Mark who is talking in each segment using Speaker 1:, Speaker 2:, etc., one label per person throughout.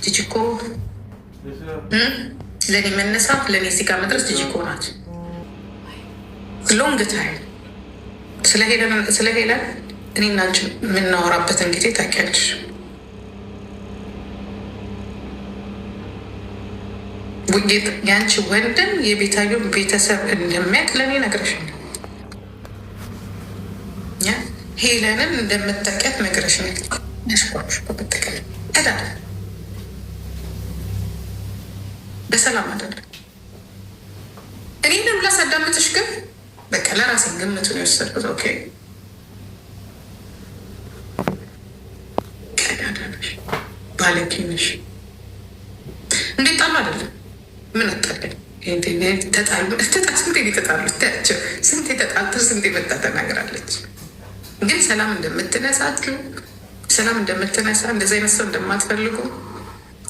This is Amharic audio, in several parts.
Speaker 1: ጂጂኮ ለእኔ መነሳት ለእኔ እዚህ ጋር መድረስ ጂጂኮ ናት። ሎንግ ታይም ስለ ሄለን እኔና አንቺ የምናወራበትን ጊዜ ታውቂያለሽ። የአንቺ ወንድም የቤታዮ ቤተሰብ እንደሚያውቅ ለእኔ ነግረሽኛል። ሄለንን እንደምታውቂያት ነግረሽኛል። ነሽኳሽ በመጠቀም እዳ በሰላም አይደለም። እኔንም ላሳዳምጥሽ ግን በቃ ለራሴ ግምቱን የወሰድኩት ኦኬ ቀዳዳነሽ ባለጌነሽ እንዴት ጣሉ አይደለም ምን አጣለን ተጣሉ ስንቴ ተጣሉ ታያቸው ስንቴ ተጣልቶ ስንቴ መጣ ተናግራለች። ግን ሰላም እንደምትነሳችሁ ሰላም እንደምትነሳ እንደዚ አይነት ሰው እንደማትፈልጉ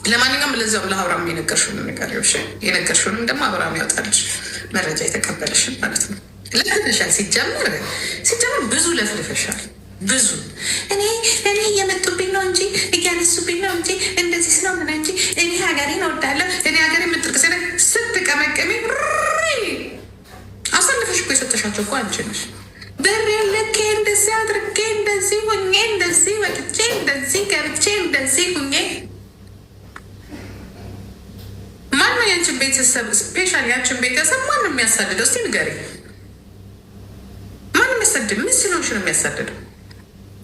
Speaker 1: ለማንኛውም ለዛም ለአብርሃም የነገርሽውን ነገር የነገርሽውንም ደግሞ አብርሃም ያወጣልሽ መረጃ የተቀበልሽን ማለት ነው። ለፍልፈሻል ሲጀምር ብዙ ለፍልፈሻል። ብዙ እኔ እየመጡብኝ ነው እንጂ እያነሱብኝ ነው እንጂ እንደዚህ ስለሆነ እንጂ እኔ ሀገሬን እወዳለሁ እኔ ሀገሬ የምትርቅ ስትቀመቀሚ አሳልፈሽ እኮ የሰጠሻቸው እኮ አንቺ ነሽ። ብር ልኬ እንደዚህ አድርጌ እንደዚህ ሁኜ እንደዚህ ወጥቼ እንደዚህ ገብቼ እንደዚህ ሁኜ ማነው ያንቺን ቤተሰብ ስፔሻል ያንቺን ቤተሰብ ማነው የሚያሳድደው? እስቲ ንገሪ። ማነው የሚያሳድድ? ምን ስለሆንሽ ነው የሚያሳድደው?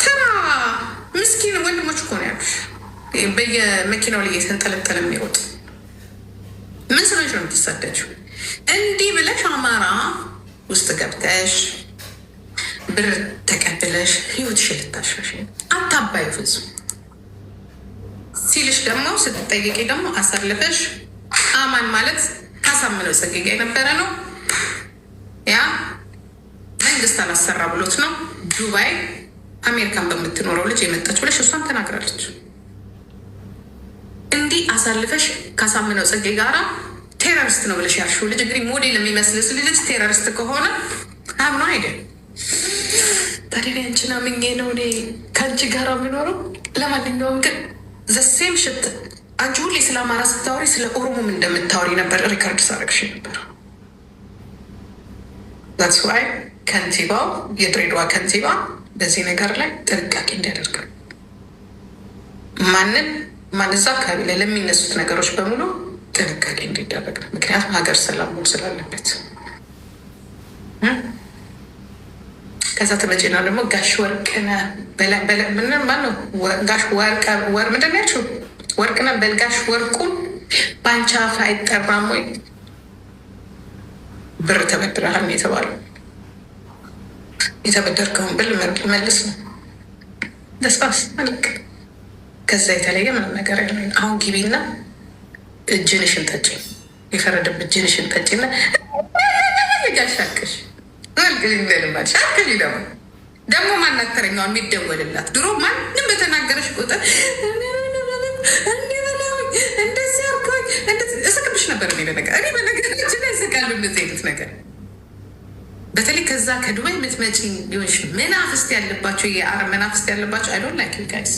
Speaker 1: ተራ ምስኪን ወንድሞች እኮ ነው ያሉሽ፣ በየመኪናው ላይ የተንጠለጠለ የሚሮጥ ምን ስለሆንሽ ነው የምትሳደጂው? እንዲህ ብለሽ አማራ ውስጥ ገብተሽ ብር ተቀብለሽ ህይወትሽን ልታሻሽ አታባዩ ፍጹም ሲልሽ ደግሞ ስትጠይቂ ደግሞ አሳልፈሽ አማን ማለት ካሳምነው ጽጌ ጋ የነበረ ነው። ያ መንግስት አላሰራ ብሎት ነው ዱባይ አሜሪካን በምትኖረው ልጅ የመጣች ብለሽ እሷን ተናግራለች። እንዲህ አሳልፈሽ ካሳምነው ጽጌ ጋራ ቴሮሪስት ነው ብለሽ ያልሽው ልጅ እንግዲህ ሞዴል የሚመስልስ ልጅ ቴሮሪስት ከሆነ አምኖ አይደል? ታዲያ አንቺን አምኜ ነው እኔ ከአንቺ ጋር የምኖረው። ለማንኛውም ግን ዘሴም ሽት አንቺ ሁሌ ስለ አማራ ስታወሪ ስለ ኦሮሞም እንደምታወሪ ነበር ሪከርድ ሳረግሽ ነበር። ዛትስ ዋይ ከንቲባው የድሬዳዋ ከንቲባ በዚህ ነገር ላይ ጥንቃቄ እንዲያደርግ ማን እዛ አካባቢ ላይ ለሚነሱት ነገሮች በሙሉ ጥንቃቄ እንዲደረግ ነው። ምክንያቱም ሀገር ሰላም መሆን ስላለበት። ከዛ ተመጪና ደግሞ ጋሽ ወርቅነህ ማነው ጋሽ ወር ምንድን ነው ያልሽው? ወርቅነህ በልጋሽ ወርቁን በአንቺ አፍ አይጠራም ወይ? ብር ተበድረሃል የተባለው የተበደርከውን ብል መልስ ነው። ደስታስ አለቅ። ከዛ የተለየ ምንም ነገር ያለ አሁን ግቢና እጅንሽን ጠጪ፣ የፈረደብ እጅንሽን ጠጪና ሻክሽ ሻክሽ ደግሞ ማናተረኛውን የሚደወልላት ድሮ ማንም በተናገረሽ ቁጥር እንደዚህ አርኮኝ እስቅብሽ ነበር። ነገር እኔ በነገራችን ላይ እስቃለሁ እንደዚህ አይነት ነገር በተለይ ከዛ ከዱባይ የምትመጪ ሊሆንሽ መናፍስት ያለባቸው የአረብ መናፍስት ያለባቸው አይዶን ላይክ ዩ ጋይስ።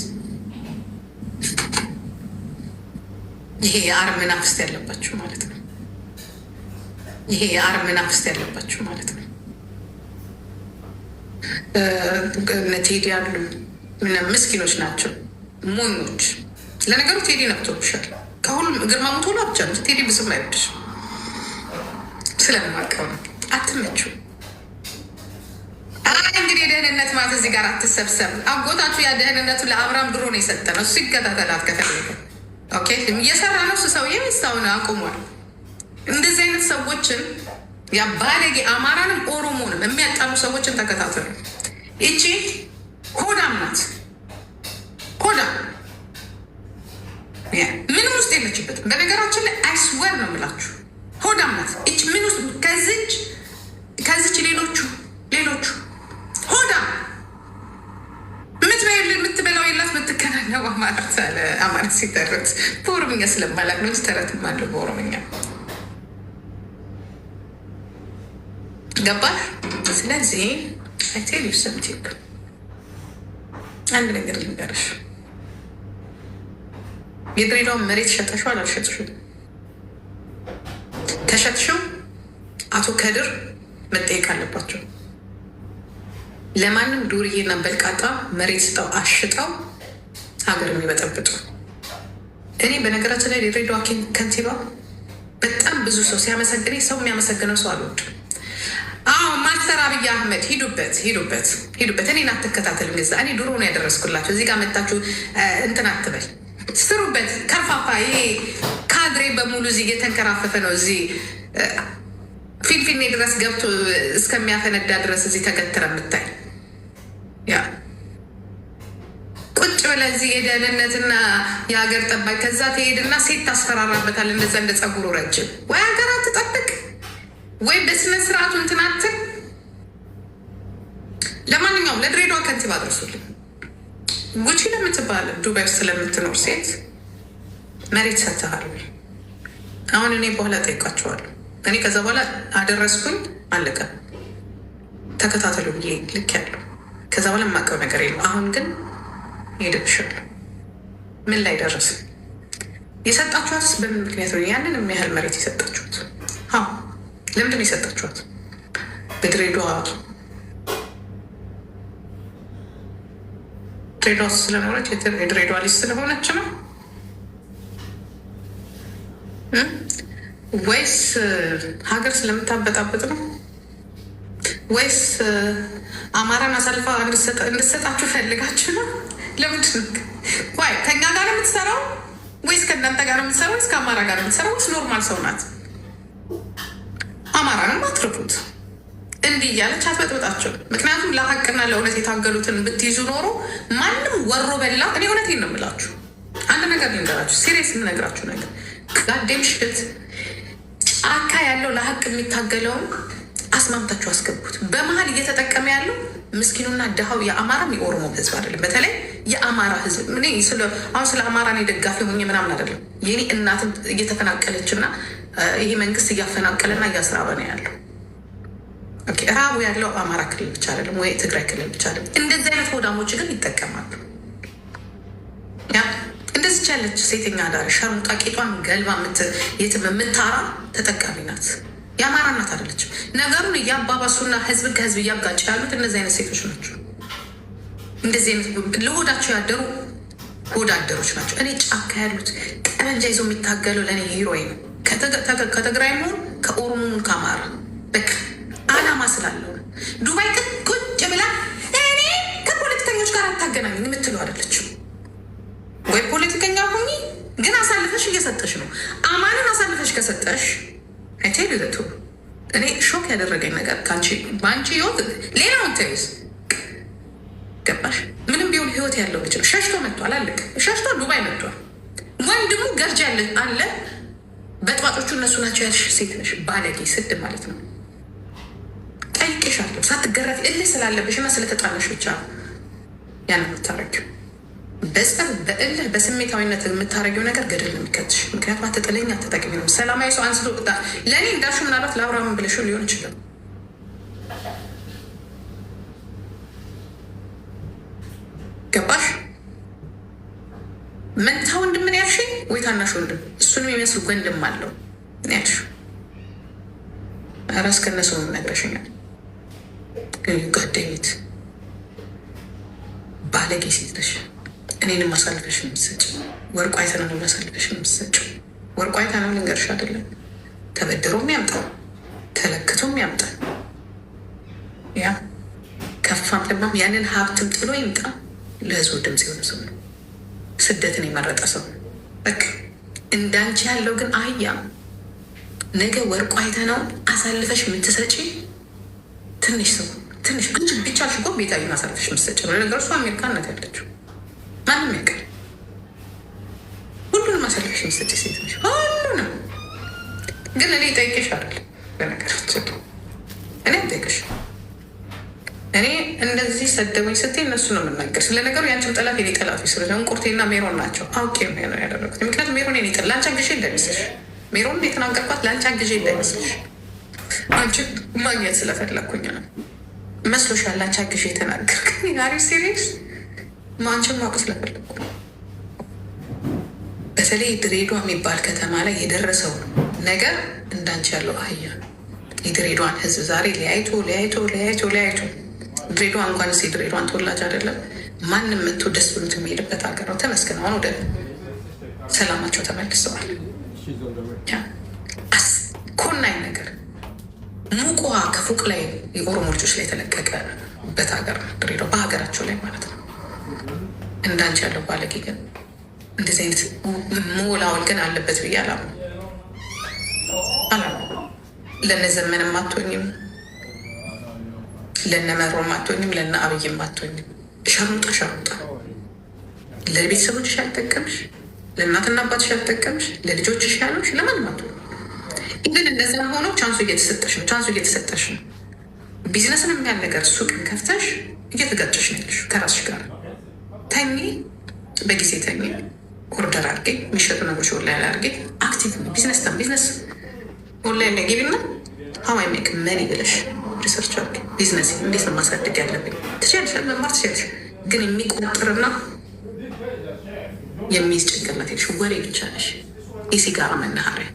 Speaker 1: ይሄ የአረብ መናፍስት ያለባቸው ማለት ነው። ይሄ የአረብ መናፍስት ያለባቸው ማለት ነው። ቴዲ ያሉ ምስኪኖች ናቸው፣ ሞኞች። ለነገሩ ቴዲ ነብቶብሻል። ከሁሉም ግርማ ሞቶላ ብቻ ነው ቴዲ ብስም አይወድሽ ስለማቀው ነው። አትመችው። እንግዲህ የደህንነት ማለት እዚህ ጋር አትሰብሰብ። አጎታችሁ ያ ደህንነቱ ለአብርሃም ድሮ ነው የሰጠ ነው። እሱ ይከታተላት ከፈለገ። ኦኬ እየሰራ ነው እሱ ሰውዬ ሚስታውን አቁሟል። እንደዚህ አይነት ሰዎችን ያ ባለጌ አማራንም ኦሮሞንም የሚያጣሉ ሰዎችን ተከታተሉ። ይቺ ሆዳም ናት። ሆዳም ምንም ውስጥ የለችበትም። በነገራችን ላይ አይስወር ነው የምላችሁ ሆዳም ናት። ይቺ ምን ውስጥ ከዚች ሌሎቹ ሆዳም የምትበላው የላት የምትከናነው አማራ ሲተረት በኦሮምኛ ስለማላቅ ነው። ተረትም አለው በኦሮምኛ ገባሽ? ስለዚህ አይቴል ሰምቲክ አንድ ነገር ልንገርሽ። የድሬዳዋን መሬት ሸጠሽዋል አልሸጥሽም? ከሸጥሽው አቶ ከድር መጠየቅ አለባቸው። ለማንም ዱርዬና በልቃጣ መሬት ስጠው አሽጠው ሀገር የሚበጠብጡ። እኔ በነገራችን ላይ የድሬዳዋ ከንቲባ በጣም ብዙ ሰው ሲያመሰግነኝ ሰው የሚያመሰግነው ሰው አልወድም። ማስተር አብይ አህመድ ሂዱበት። እኔን አትከታተል። ገዛ እኔ ድሮ ነው ያደረስኩላቸው። እዚህ ጋር መታችሁ እንትን አትበል፣ ስሩበት። ከርፋፋ ይሄ ካድሬ በሙሉ እዚህ እየተንከራፈፈ ነው። እዚህ ፊንፊኔ ድረስ ገብቶ እስከሚያፈነዳ ድረስ እዚህ ተገትረ የምታይ ያ ቁጭ ብለህ እዚህ የደህንነትና የሀገር ጠባቂ ከዛ ትሄድና ሴት ታስፈራራበታል። እንደዛ እንደ ጸጉሩ ረጅም ወይ ሀገር አትጠብቅ ወይ በስነ ስርዓቱ እንትናትን። ለማንኛውም ለድሬዳዋ ከንቲባ አድርሱልኝ። ጉቺ ለምትባል ዱባይ ውስጥ ስለምትኖር ሴት መሬት ሰጥተሃል? አሁን እኔ በኋላ ጠይቃቸዋለሁ። እኔ ከዛ በኋላ አደረስኩኝ፣ አለቀ። ተከታተሉ ብዬ ልክ ያለው ከዛ በኋላ የማውቀው ነገር የለም። አሁን ግን ሄደብሻለሁ። ምን ላይ ደረስ? የሰጣችኋትስ በምን ምክንያት ነው? ያንን የሚያህል መሬት የሰጣችሁት ለምንድን ነው የሰጣችኋት? በድሬዳዋ ስለኖረች የድሬዳዋ ልጅ ስለሆነች ነው ወይስ ሀገር ስለምታበጣበጥ ነው? ወይስ አማራን አሳልፋ እንድሰጣችሁ ፈልጋችሁ ነው? ለምንድን ዋይ ከኛ ጋር የምትሰራው ወይስ ከእናንተ ጋር የምትሰራው ወይስ ከአማራ ጋር የምትሰራው ወይስ ኖርማል ሰው ናት? አማራንም አትርፉት። እንዲህ እያለች አትበጥበጣቸው። ምክንያቱም ለሀቅና ለእውነት የታገሉትን ብትይዙ ኖሮ ማንም ወሮ በላ። እኔ እውነቴን ነው የምላችሁ። አንድ ነገር ልንገራችሁ፣ ሲሪየስ የምነግራችሁ ነገር ጋዴም ሽት ጫካ ያለው ለሀቅ የሚታገለውን አስማምታችሁ አስገቡት። በመሀል እየተጠቀመ ያለው ምስኪኑና ድሃው የአማራም የኦሮሞ ህዝብ አይደለም። በተለይ የአማራ ህዝብ አሁን ስለ አማራ እኔ ደጋፊ ሆኜ ምናምን አይደለም። የኔ እናትም እየተፈናቀለችና ይሄ መንግስት እያፈናቀለና እያስራበ ነው ያለው። ራቡ ያለው አማራ ክልል ብቻ አይደለም ወይ ትግራይ ክልል ብቻ አይደለም። እንደዚህ አይነት ሆዳሞች ግን ይጠቀማሉ። እንደዚች ያለች ሴተኛ ዳሪ ሸርሙጣ ቂጧን ገልባ የምታራ ተጠቃሚ ናት። የአማራ እናት አይደለችም። ነገሩን እያባባሱና ህዝብ ከህዝብ እያጋጭ ያሉት እነዚህ አይነት ሴቶች ናቸው። እንደዚህ አይነት ለሆዳቸው ያደሩ ሆዳደሮች ናቸው። እኔ ጫካ ያሉት ጠመንጃ ይዞ የሚታገለው ለእኔ ሂሮይ ነው። ከትግራይ መሆን ከኦሮሞን ከአማራ በቃ አላማ ስላለው ነው። ዱባይ ግን ቁጭ ብላ እኔ ከፖለቲከኞች ጋር አታገናኝ የምትለው አይደለችም። ወይ ፖለቲከኛ ሁኚ፣ ግን አሳልፈሽ እየሰጠሽ ነው። አማንን አሳልፈሽ ከሰጠሽ አይቴል ይዘቱ እኔ ሾክ ያደረገኝ ነገር በአንቺ ህይወት ሌላውን ተይዝ ገባሽ። ምንም ቢሆን ህይወት ያለው ልጅ ነው። ሸሽቶ መጥቷል፣ አለቀ። ሸሽቶ ዱባይ መጥቷል። ወንድሙ ገርጃ አለ። በጥባጮቹ እነሱ ናቸው ያልሽ ሴት ነሽ። ባለጌ ስድ ማለት ነው። ጠይቄሻለሁ። ሳትገረፊ እልህ ስላለብሽ እና ስለተጣለሽ ብቻ ያን የምታረጊው በጸብ በእልህ በስሜታዊነት የምታረጊው ነገር ገደል ነው የሚከትሽ። ምክንያቱም አትጥለኝ አትጠቅሚ ነው። ሰላማዊ ሰው አንስቶ ለእኔ እንዳልሹ ምናልባት ለአብርሃም ብለሽ ሊሆን ይችላል። ገባሽ? መንታ ወንድም ምን ያልሽ ወይ ታናሽ ወንድም እሱንም የሚመስል ወንድም አለው ምን ያልሽ ራስ ከነሰው ነግረሽኛል። ጓደኝት ባለጌ ሴት ነሽ። እኔንም አሳልፈሽ የምትሰጭ ወርቁ አይተነው ነው አሳልፈሽ የምትሰጭው። ወርቁ አይተነው ልንገርሽ አይደለም ተበድሮም ያምጣው ተለክቶም ያምጣ ያ ከፋም ለማም ያንን ሀብትም ጥሎ ይምጣ። ለህዝቡ ድምፅ የሆነ ሰው ነው። ስደትን የመረጠ ሰው በቃ እንዳንቺ ያለው ግን አህያ ነገ ወርቁ አይተነው አሳልፈሽ የምትሰጪ ትንሽ ሰው ትንሽ እንጂ ብቻሽ እኮ ቤታዬን አሳልፈሽ የምትሰጪ ነው። ነገር እሱ አሜሪካን ናት ያለችው ማንም ያውቃል። ሁሉንም አሳልፈሽ የምትሰጪ ሴት ነሽ። ሁሉንም ግን እኔ ጠይቄሽ አይደል በነገራችን እኔ ጠይቄሽ እኔ እንደዚህ ሰደቡኝ ስትይ እነሱ ነው የምናገር። ስለ ነገሩ ያንቺም ጠላት የኔ ጠላት ስለሆነ እንቁርቴና ሜሮን ናቸው። አውቄ ነው ያደረጉት። ምክንያቱም ሜሮን የኔ ጠላት ላንቺ አግዤ እንዳይመስልሽ፣ ሜሮን የተናገርኳት ላንቺ አግዤ እንዳይመስልሽ። አንቺ ማግኘት ስለፈለግኩኝ ነው መስሎሻል። ላንቺ አግዤ የተናገርኩኝ አሪ ሲሪየስ አንቺን ማውቅ ስለፈለግኩ ነው። በተለይ ድሬዳዋ የሚባል ከተማ ላይ የደረሰው ነገር እንዳንቺ ያለው አህያ የድሬዳዋን ህዝብ ዛሬ ለያይቶ ድሬዳዋ እንኳን ስ ድሬዳዋን ተወላጅ አይደለም ማንም መጥቶ ደስ ብሎት የሚሄድበት ሀገር ነው። ተመስገን አሁን ወደ ሰላማቸው ተመልሰዋል። ኮናኝ ነገር ሙቅ ውሃ ከፎቅ ላይ የኦሮሞ ልጆች ላይ የተለቀቀበት ሀገር ነው ድሬዳዋ፣ በሀገራቸው ላይ ማለት ነው። እንዳንቺ ያለው ባለጌ ግን እንደዚህ አይነት መወላወል ግን አለበት ብዬ አላምንም። ለነ ዘመንም አትሆኝም፣ ለነ መሮም አትሆኝም፣ ለነ አብይም አትሆኝም። ሸሩጣ ለቤተሰቦችሽ ያልጠቀምሽ፣ ለእናትና አባትሽ ያልጠቀምሽ፣ ለልጆችሽ ያለሽ ለማንም አትሆኝም። ግን እነዚያ ሆነው ቻንሱ እየተሰጠሽ ነው። ቢዝነስን የሚያል ነገር ሱቅን ከፍተሽ እየተጋጨሽ ነው ያለሽ ከራስሽ ጋር። ተኚ፣ በጊዜ ተኚ፣ ኦርደር አድርጌ የሚሸጡ ነገሮች ኦንላይን አድርጌ አክቲቭ ቢዝነስ ኦንላይን ላይ ገቢና ሀዋይ ሜክ መኒ ብለሽ ሪሰርች አድርጌ ቢዝነስ እንዴት ነው ማሳደግ ያለብኝ ትችያለሽ፣ መማር ትችያለሽ። ግን የሚቆጥርና የሚይዝ ጭንቅላት የለሽ፣ ወሬ ብቻ ነሽ። የሲጋራ መናኸሪያ፣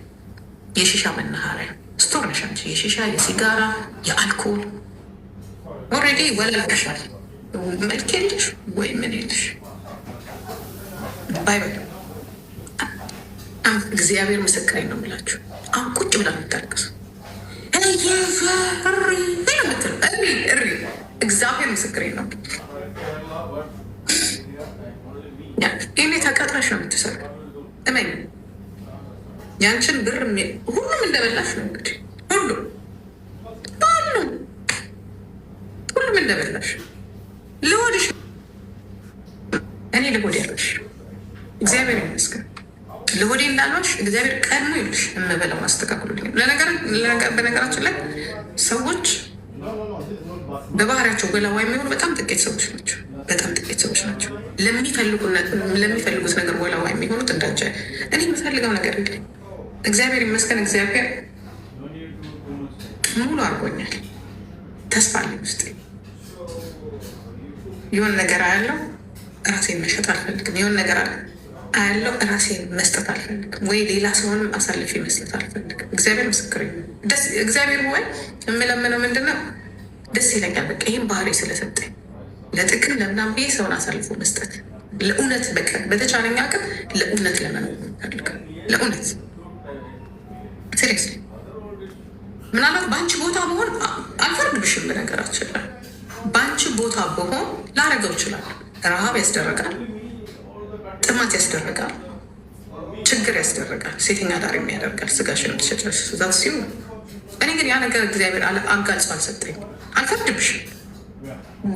Speaker 1: የሺሻ መናኸሪያ ስቶር ነሽ አንቺ። የሺሻ የሲጋራ የአልኮል ኦልሬዲ ወለላሻል። መልክ የለሽ ወይ ምን የለሽ። ባይበል እግዚአብሔር ምስክሬን ነው የምላችሁ። አሁን ቁጭ ብላ የምታለቅሱ እሪ እግዚአብሔር ምስክሬን ነው። ይህኔ ተቀጥረሽ ነው የምትሰሩ። እመኝ ያንችን ብር ሁሉም እንደበላሽ ነው እንግዲህ ሁሉም እንደበላሽ ለወድሽ እኔ ልሆድ ያለሽ እግዚአብሔር ይመስገን። ለሆዴ እንዳልዋሽ እግዚአብሔር ቀድሞ ይልሽ የምበላውን አስተካክሉልኝ። በነገራችን ላይ ሰዎች በባህሪያቸው ገላዋ የሚሆኑ በጣም ጥቂት ሰዎች ናቸው። ለሚፈልጉት ነገር ወላዋ የሚሆኑት እንዳንቺ። እኔ የምፈልገው ነገር የለኝ። እግዚአብሔር ይመስገን። እግዚአብሔር ሙሉ አድርጎኛል። ተስፋ አለኝ ውስጥ የሆነ ነገር አያለው ራሴን መሸጥ አልፈልግም። የሆነ ነገር አያለው ራሴን መስጠት አልፈልግም። ወይ ሌላ ሰውንም አሳልፌ መስጠት አልፈልግም። እግዚአብሔር ምስክር። እግዚአብሔር ወይ የምለምነው ምንድነው? ደስ ይለኛል። በቃ ይህም ባህሪ ስለሰጠኝ ለጥቅም ለምናምን ብዬ ሰውን አሳልፎ መስጠት፣ ለእውነት በቃ በተቻለኝ አቅም ለእውነት ለመኖር ፈልግ ለእውነት ሲሪየስሊ። ምናልባት በአንቺ ቦታ መሆን አልፈርድብሽም። በነገራችን ላይ በአንቺ ቦታ በሆን ላረገው ይችላል። ረሃብ ያስደረጋል፣ ጥማት ያስደረጋል፣ ችግር ያስደረጋል፣ ሴተኛ ዳር ያደርጋል። ስጋሽን ትሸጫለሽ ዛት ሲሆን እኔ ግን ያ ነገር እግዚአብሔር አጋልጾ አልሰጠኝ። አልፈርድብሽም።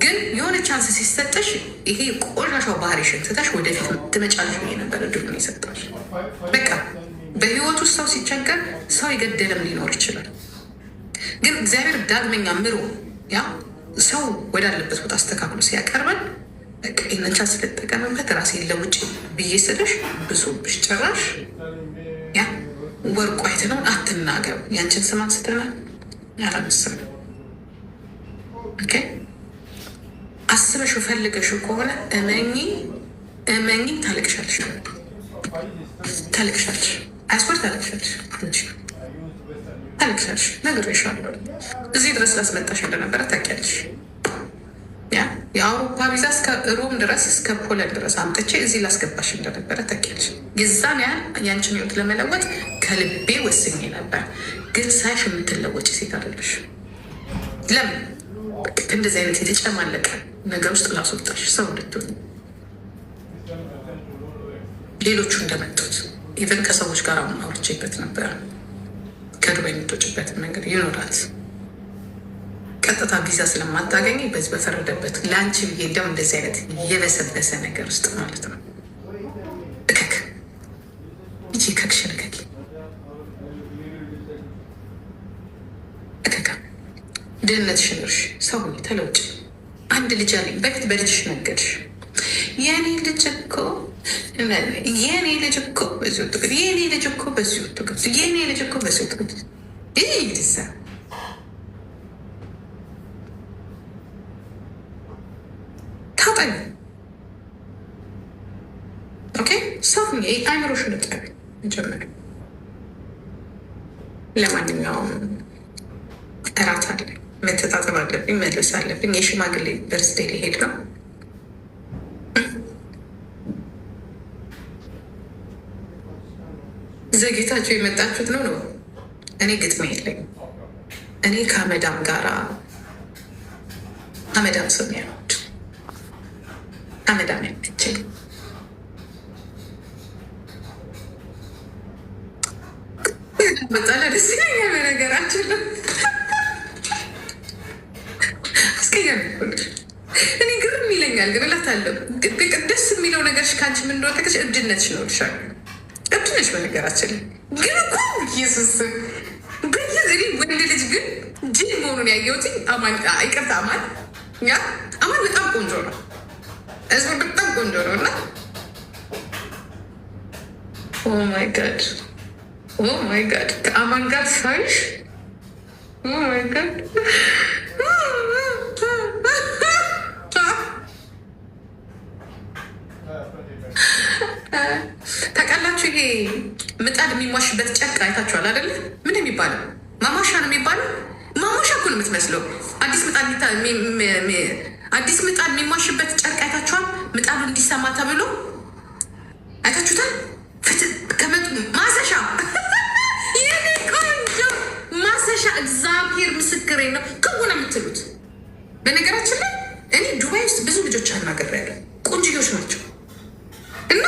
Speaker 1: ግን የሆነ ቻንስ ሲሰጠሽ ይሄ ቆሻሻው ባህሪሽን ትተሽ ወደፊት ትመጫለሽ ብዬ ነበር እድሉን የሰጠሽ። በቃ በህይወት ውስጥ ሰው ሲቸገር ሰው የገደለም ሊኖር ይችላል። ግን እግዚአብሔር ዳግመኛ ምሮ ያ ሰው ወዳለበት ቦታ አስተካክሎ ሲያቀርበን በቃ ይህንን ቻንስ ስለተጠቀምበት ራሴን ለውጭ ብዬ ስልሽ ብሶብሽ ጭራሽ ያ ወርቁ አይተነውን አትናገሩ። ያንችን ስም አንስተናል ያላመስል አስበሽው ፈልገሽው ከሆነ እመኚ ታለቅሻለሽ። አስወር ታለቅሻለሽ። ነግሬሻለሁ። እዚህ ድረስ ላስመጣሽ እንደነበረ ታውቂያለሽ። የአውሮፓ ቪዛ እስከ ሮም ድረስ እስከ ፖላንድ ድረስ አምጥቼ እዚህ ላስገባሽ እንደነበረ ታውቂያለሽ። የዛን ያህል ያንችን ህይወት ለመለወጥ ከልቤ ወስኜ ነበር። ግን ሳይሽ የምትለወጭ ሴት አይደለሽ። ለምን እንደዚህ አይነት የተጨማለቀ ነገር ውስጥ ላስወጣሽ ሰው እንድትሆን ሌሎቹ እንደመጡት ኢቨን ከሰዎች ጋር አሁን አውርቼበት ነበር። ከዱባይ የምትወጭበትን መንገድ ይኖራል። ቀጥታ ቪዛ ስለማታገኝ በዚህ በፈረደበት ለአንቺ ብዬ እንዲያውም እንደዚህ አይነት የበሰበሰ ነገር ውስጥ ማለት ነው እከክ ይቺ ከክሽን እከክ እከካ ድህነትሽን እርሽ። ሰው ተለውጭ። አንድ ልጅ አለኝ። በፊት በልጅሽ ነገድሽ። የኔ ልጅ እኮ በዚህ ወጡ ግድ የኔ ልጅ እኮ በዚህ ወጡ ግድ የኔ ልጅ እኮ በዚህ ወጡ ግድ ይህ ይልሳ ታጠኝ። ኦኬ ሰው አይምሮሽን ጠቢ መጀመሪያ። ለማንኛውም እራት አለ፣ መተጣጠብ አለብኝ፣ መልበስ አለብኝ። የሽማግሌ በርዝዴ ሊሄድ ነው። ዘግይታችሁ የመጣችሁት ነው። እኔ ግጥሜ የለኝም። እኔ ከአመዳም ጋራ አመዳም ሰው ያሉት አመዳም ያለችል በጣም ደስ ይለኛል። በነገራችን አስቀያሚ እኔ ግርም ይለኛል። ግን እላታለሁ ደስ የሚለው ነገርሽ ከአንቺ ምን እንደሆነ ተከሽ እብድነትሽ ነው ልሻል እብድነሽ። በነገራችን ግን እኮ ኢየሱስ በየዘዴ ወንድ ልጅ ግን ጅል መሆኑን ያየሁት ይቅርታ አማን በጣም ቆንጆ ነው። ህዝቡ በጣም ቆንጆ ነው እና ኦ ማይ ጋድ ከአማን ጋር ሳይሽ ኦ ማይ ጋድ ታውቃላችሁ፣ ይሄ ምጣድ የሚሟሽበት ጨርቅ አይታችኋል አይደለ? ምን የሚባለው ማሟሻ ነው የሚባለው። ማሟሻ እኮ ነው የምትመስለው። አዲስ ምጣድ የሚሟሽበት ጨርቅ አይታችኋል? ምጣዱ እንዲሰማ ተብሎ አይታችሁታል? ማሰሻ የኔ ቆንጆ ማሰሻ፣ እግዚአብሔር ምስክሬ ነው። ከሆነ የምትሉት በነገራችን ላይ እኔ ዱባይ ውስጥ ብዙ ልጆች አናግሬያለሁ። ቆንጆዎች ናቸው እና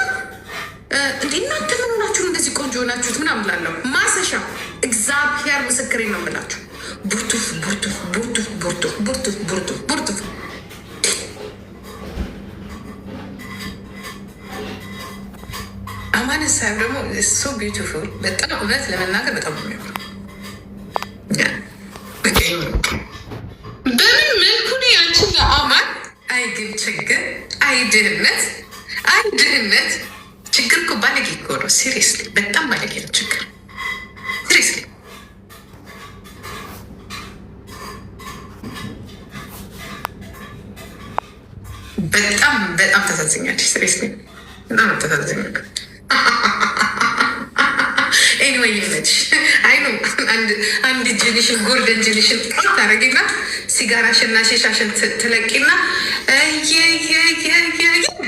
Speaker 1: እንዴ እናንተ ምን ሆናችሁ እንደዚህ ቆንጆ ሆናችሁት ምናምን እላለሁ። ማሰሻ እግዚአብሔር ምስክሬ ነው የምላችሁ። ቡርቱፍ ቡርቱፍ ቡርቱፍ ቡርቱፍ ቡርቱፍ ቡርቱፍ ቡርቱፍ አማንን ሳይሆን ደግሞ ሶ ቢዩቲፉል በጣም እውነት ለመናገር በጣም የሚያምር በምን መልኩ ነው ያንቺን አማን? አይ ግን ችግር፣ አይ ድህነት፣ አይ ድህነት ችግር እኮ ባለጌ እኮ ነው። ሲሪየስሊ በጣም ባለጌ ነው ችግር። ሲሪየስሊ በጣም በጣም ተሳዝኛለች። ሲሪየስሊ በጣም ተሳዝኛለች። ኤኒዌይ ይመች። አይ ነው አንድ ጅልሽን ጎልደን ጅልሽን ታረጊና ሲጋራሽና ሼሻሽን ትለቂና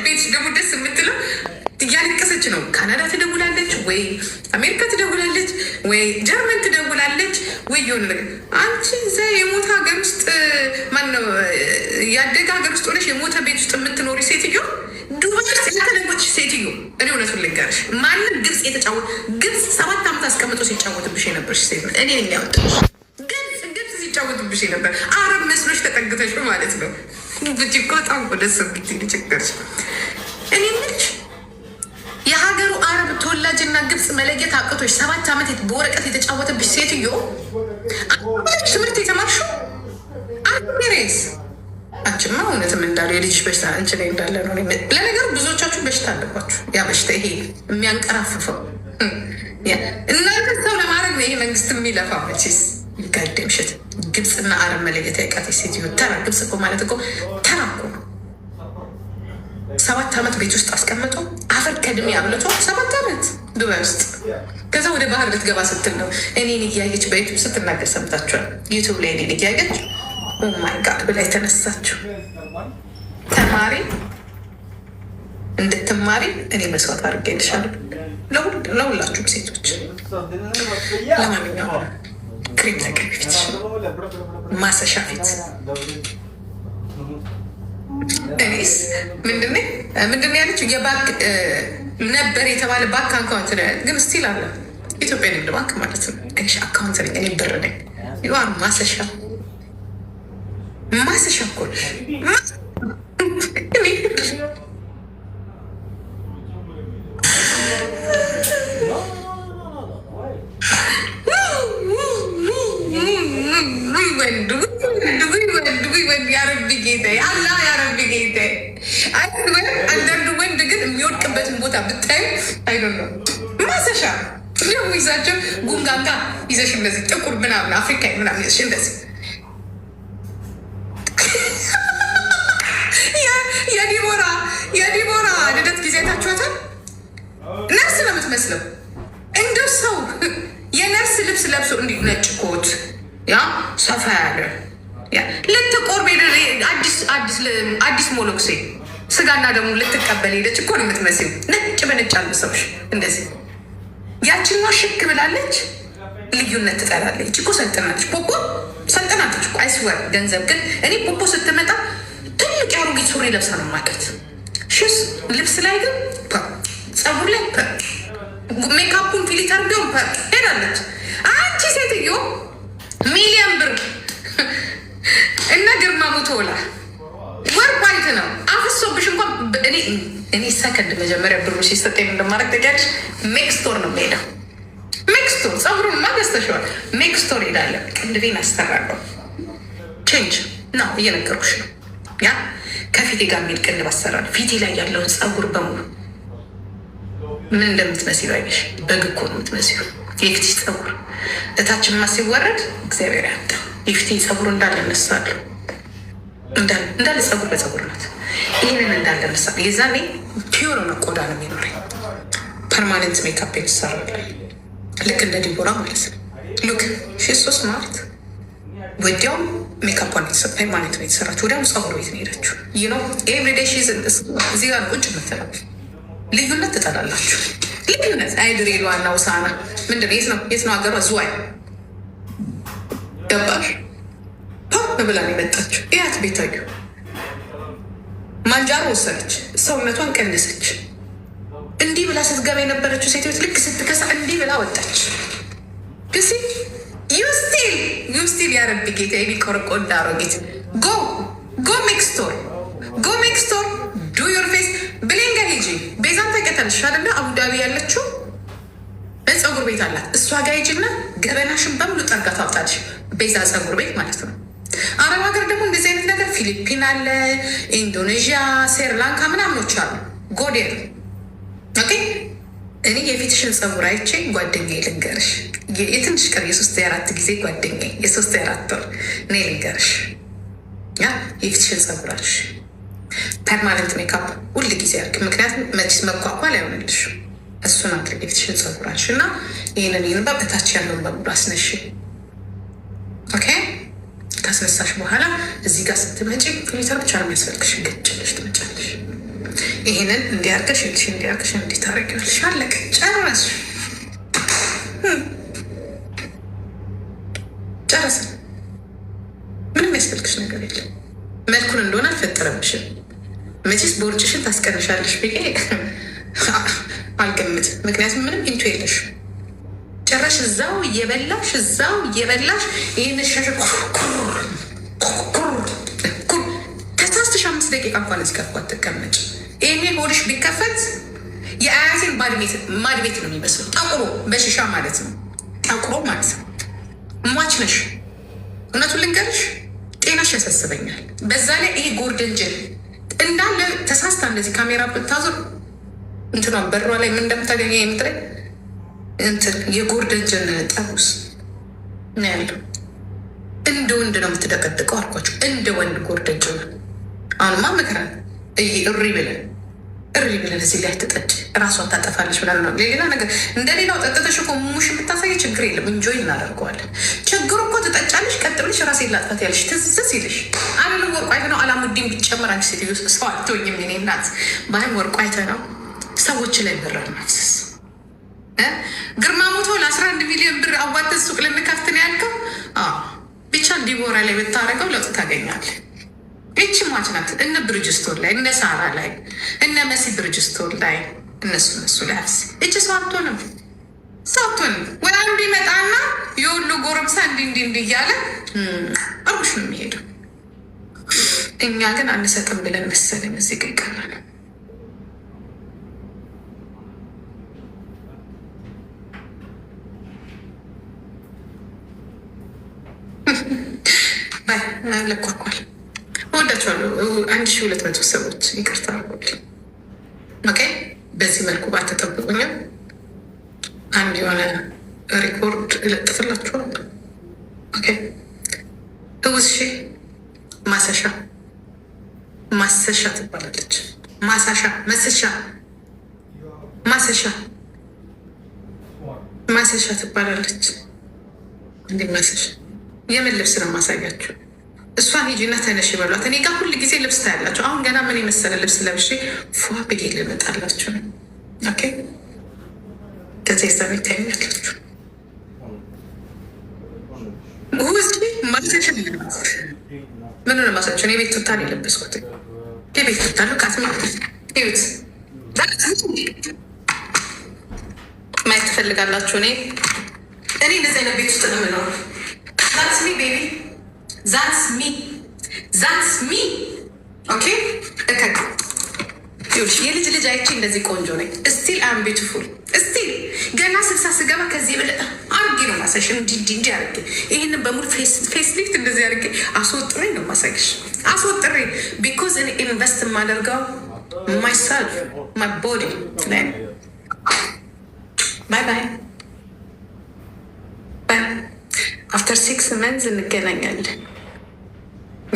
Speaker 1: ቤት ደግሞ ደስ የምትለው እያለቀሰች ነው። ካናዳ ትደውላለች ወይ አሜሪካ ትደውላለች ወይ ጀርመን ትደውላለች ወይ የሆነ ነገር። አንቺ እዛ የሞተ ሀገር ውስጥ ማነው ያደገ ሀገር ውስጥ ሆነሽ የሞተ ቤት ውስጥ የምትኖሪ ሴትዮ፣ ዱባይ ውስጥ የተለወጥሽ ሴትዮ፣ እኔ እውነቱን ልንገርሽ ማንም ግብፅ ግብፅ 7 ዓመት አስቀምጦ ሲጫወትብሽ የነበርሽ ሴት እኔ ነኝ ያወጣሽ። ግብፅ ሲጫወትብሽ ነበር። አረብ መስሎሽ ተጠግተሽ ማለት ነው። ብቻ እኮ በጣም ደስ ብትይ ችግርሽ። እኔ የምልሽ የሀገሩ አረብ ተወላጅና ግብፅ መለየት አቅቶች 7 ዓመት በወረቀት የተጫወተብሽ ሴትዮ ትምህርት የተማርሽው ሬስ አንቺማ እውነትም እንዳሉ የልጅሽ በሽታ አንቺ ላይ እንዳለ ነው። ለነገሩ ብዙዎቻችሁ በሽታ አለባችሁ። ያ በሽታ ይሄ የሚያንቀራፍፈው እናንተ ሰው ለማድረግ ነው ይሄ መንግስት የሚለፋ መቼስ ይጋደምሽት። ግብፅና አረብ መለየት ያቃተች ሴትዮ ተራ። ግብፅ እኮ ማለት እኮ ተራ እኮ ነው። 7 ዓመት ቤት ውስጥ አስቀምጦ አፈር ከድሜ አብልቶ 7 ዓመት ዱባይ ውስጥ። ከዛ ወደ ባህር ልትገባ ስትል ነው እኔን እያየች በዩቱብ ስትናገር ሰምታችኋል። ዩቱብ ላይ እኔን እያየች ኦማይ ጋድ ብላ የተነሳችው ተማሪ እንድትማሪ እኔ መስዋዕት አድርጌልሻለሁ። ለሁላችሁም ሴቶች ለማንኛውም ክሬም ተቀቢ ፊት፣ ማሰሻ ፊት። እኔስ ምንድን ያለችው የባንክ ነበር የተባለ ባንክ አካውንት ነው ግን ስቲል አለ። ኢትዮጵያ ንግድ ባንክ ማለት ነው። እሺ አካውንት ነኝ እኔ ብር ነኝ። ይዋር ማሰሻ እኮ ያረቢ ጌታ አላህ ያረቢ ጌታ። አንዳንዱ ወንድ ግን የሚወድቅበትን ቦታ ብታዩ አይደለ ማሰሻ ደግሞ ይዛቸው ጉንጋጋ ይዘሽ እንደዚህ ጥቁር ምናምን አፍሪካ ምናምን ይዘሽ እንደዚህ የዲቦራ ልደት ጊዜ ታችኋታል እና አትመስለው። እንደ ሰው የነርስ ልብስ ለብሶ እንዲ ነጭ ኮት ያ ሰፋ ያለ ልትቆርብ አዲስ ሞሎክሴ ስጋና ደግሞ ልትቀበል ሄደች እኮ ነው የምትመስል። ነጭ በነጭ አልብሰውሽ እንደዚህ። ያችኛ ሽክ ብላለች፣ ልዩነት ትጠላለች እኮ። ሰልጥናለች፣ ፖፖ ሰልጥናለች እኮ አይስወር ገንዘብ ግን እኔ ፖፖ ስትመጣ ትልቅ ያሮጊት ሱሪ ለብሳ ነው ማቀት። ሽስ ልብስ ላይ ግን ጸጉር ላይ ሜካፑን ፊሊተር ቢሆን ሄዳለች። አንቺ ሴትዮ ሚሊዮን ብር እና ግርማ ሙቶላ ወርቅ ዋይት ነው አፍሶብሽ እንኳን እኔ ሰከንድ መጀመሪያ ብሩ ሲሰጠኝ እንደማድረግ ተጋድሽ ሜክስቶር ነው ሄደው ሜክስቶር ጸጉሩን ማገዝተሸዋል። ሜክስቶር ሄዳለ ቅንድቤን አስተራለሁ ቼንጅ ነው እየነገርኩሽ ነው። ያ ከፊቴ ጋር የሚሄድ ቅንድብ አሰራለሁ። ፊቴ ላይ ያለውን ጸጉር በሙሉ ምን እንደምትመስሉ አይሽ በግ እኮ ነው የምትመስሉ። የፊትሽ ጸጉር እታችንማ ሲወረድ እግዚአብሔር ያጣ የፊቴ ጸጉር እንዳለ እነሳለሁ። እንዳለ ጸጉር በጸጉር ናት። ይህንን እንዳለ እነሳለሁ። የዛኔ ፒዮር ነው ቆዳ ነው የሚኖረኝ። ፐርማነንት ሜካፕ የተሰራለ ልክ እንደ ዲቦራ ማለት ነው። ሉክ ሺሶ ስማርት ወዲያውም ሜካፓን ፐርማነንት ነው የተሰራችው። ወዲያውም ጸጉር ቤት ነው ሄደችው። ይህ ነው ኤቭሪዴይ ሺዝ እዚህ ጋር ቁጭ ምትላል። ልዩነት ትጠላላችሁ። ልዩነት አይድሬሉ ዋና ውሳና ምንድን የት ነው ሀገሯ? ዝዋይ ገባሽ? ብላ ነው የመጣችው። ያት ቤታዩ ማንጃሮ ወሰደች፣ ሰውነቷን ቀነሰች። እንዲህ ብላ ስትገባ የነበረችው ሴትዮት ልክ ስትከሳ እንዲህ ብላ ወጣች። ግሲ ዩስቲል ያረብ ጌታ የሚቆርቆ እንዳሮጌት ጎ ሜክስቶር ዱ ዮር ፌስ ብሌንጋ ሂጂ። ቤዛን ተቀጠልሽ አደለ? አቡዳቢ ያለችው ጸጉር ቤት አላት። እሷ ጋር ሂጂና ገበናሽን በሙሉ ጠርጋ ታውጣልሽ። ቤዛ ጸጉር ቤት ማለት ነው። አረብ ሀገር ደግሞ እንደዚህ አይነት ነገር ፊሊፒን አለ፣ ኢንዶኔዥያ፣ ስሪላንካ ምናምኖች አሉ። ጎዴር ኦኬ። እኔ የፊትሽን ጸጉር አይቼ ጓደኛ ልንገርሽ፣ የትንሽ ቀር የ3-4 ጊዜ ጓደኛ የ3-4 ወር እኔ ልንገርሽ፣ ያ የፊትሽን ጸጉራሽ ፐርማነንት ሜካፕ ሁል ጊዜ ያርግ። ምክንያቱም መችስ መኳኳል አይሆንልሽ። እሱን አድርግ የፊትሽን ጸጉራሽ እና ይህንን በታች ያለውን በሙሉ አስነሽ። ኦኬ ካስነሳሽ በኋላ እዚህ ጋር ስትመጪ ፊሊተር ብቻ ነው የሚያስፈልግሽ። ገጭልሽ ትመጫለሽ። ይህንን እንዲያርገሽ ልሽ እንዲያርገሽ እንዲታረጊዋለሽ። አለቀ፣ ጨረስሽ። ጨረስን። ምንም ያስፈልግሽ ነገር የለም። መልኩን እንደሆነ አልፈጠረብሽም። መቼስ ቦርጭሽን ታስቀንሻለሽ ብዬ አልገምትም። ምክንያቱም ምንም ኢንቱ የለሽ። ጨረሽ እዛው እየበላሽ ይህን ሸሽ ከ3 5 ደቂቃ እንኳን እስከርኳ ትቀመጭ። ይሄኔ ሆድሽ ቢከፈት የአያቴን ማድቤት ነው የሚመስለው። ጠቁሮ በሽሻ ማለት ነው። ጠቁሮ ማለት ነው። ሟች ነሽ። እውነቱን ልንገርሽ ጤናሽ ያሳስበኛል። በዛ ላይ ይሄ ጎርደንጅን እንዳለ ተሳስታ እንደዚህ ካሜራ ብታዞር እንትኗ በሯ ላይ ምን እንደምታገኘ የምትለኝ እንትን የጎርደንጅን ጠቡስ ነው ያለው። እንደ ወንድ ነው የምትደቀድቀው አልኳቸው። እንደ ወንድ ጎርደንጅ ነው። አሁንማ ምክራን እሪ ብለን እዚህ ላይ ትጠጭ እራሷን ታጠፋለች ብለን ነው። ሌላ ነገር እንደ ሌላው ጠጥተሽ እኮ ሙሽ ብታሳይ ችግር የለም፣ እንጆይ እናደርገዋለን። ችግሩ እኮ ትጠጫለሽ፣ ቀጥ ብለሽ ራሴን ላጥፋት ያለሽ ትዝዝ ይልሽ አለ። ወርቁ አይተ ነው አላሙዲን ቢጨመር አንቺ ሴትዮ ሰው አትሆኝም። የኔ እናት ባይም ወርቁ አይተ ነው ሰዎች ላይ በራር ማፍሰስ። ግርማ ሞቶ ለ11 ሚሊዮን ብር አዋተን ሱቅ ልንከፍት ነው ያልከው። ብቻ ዲቦራ ላይ ብታረገው ለውጥ ታገኛለህ። ይቺ ሟች ናት። እነ ብርጅስቶን ላይ እነ ሳራ ላይ እነ መሲ ብርጅስቶን ላይ እነሱ ላይ አፍስ። እቺ ሰው አትሆንም ወይ አንዱ ይመጣና የሁሉ ጎረምሳ እንዲ እያለ አርጉሽ ነው የሚሄደው። እኛ ግን አንሰጥም ብለን መሰለኝ እዚህ ጋ ይቀራል። ባይ ለኳኳል ወዳቸዋለሁ። 1200 ሰዎች ይቅርታ አርጎልኝ። ኦኬ በዚህ መልኩ ባትጠብቁኝም አንድ የሆነ ሪኮርድ እለጥፍላችኋል። ኦኬ እውስሺ ማሰሻ ትባላለች። ማሰሻ ማሰሻ ትባላለች። እንዴ ማሰሻ የምን ልብስ ነው ማሳያችሁ? እሷን ሂጂና ተነሽ ይበሏት። እኔ ጋር ሁል ጊዜ ልብስ ታያላችሁ። አሁን ገና ምን የመሰለ ልብስ ለብሼ ፏ ብዬ ልመጣላችሁ ነው። ኦኬ ከዚህ ዛ ታያላችሁ። ማሰሻ ምን ነው ማሳቸው? እኔ ቤት ቱታን የለበስኩት የቤት ቱታ ነው። ቃት ት ማየት ትፈልጋላችሁ? እኔ እንደዚህ አይነት ቤት ውስጥ ነው የምኖረው። ዛትስ ሚ ቤቢ ዛትስ ሚ ኦኬ። የልጅ ልጅ አይቼ እንደዚህ ቆንጆ ነኝ። ስቲል አም ቢዩቲፉል ስቲል ገና 60 ስገባ ከዚህ የበለጠ አርጌ ነው ማሳይሽ። እንዲ አርጌ ይህንን በሙሉ ፌስ ሊፍት እንደዚህ አርጌ አስወጥሬ ነው ማሳይሽ። አስወጥሬ ቢኮዝ እኔ ኢንቨስት የማደርገው ማይሰልፍ ማይ ቦዲ ላይ። ባይ ባይ ባይ። አፍተር 6 መንዝ እንገናኛለን።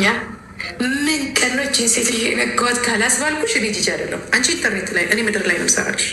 Speaker 1: ያ ምን ቀኖች ሴትዬ የነገዋት ካላስባልኩሽ እኔ ጂጂ አይደለም። አንቺ ኢንተርኔት ላይ እኔ ምድር ላይ ነው ሰራሽ።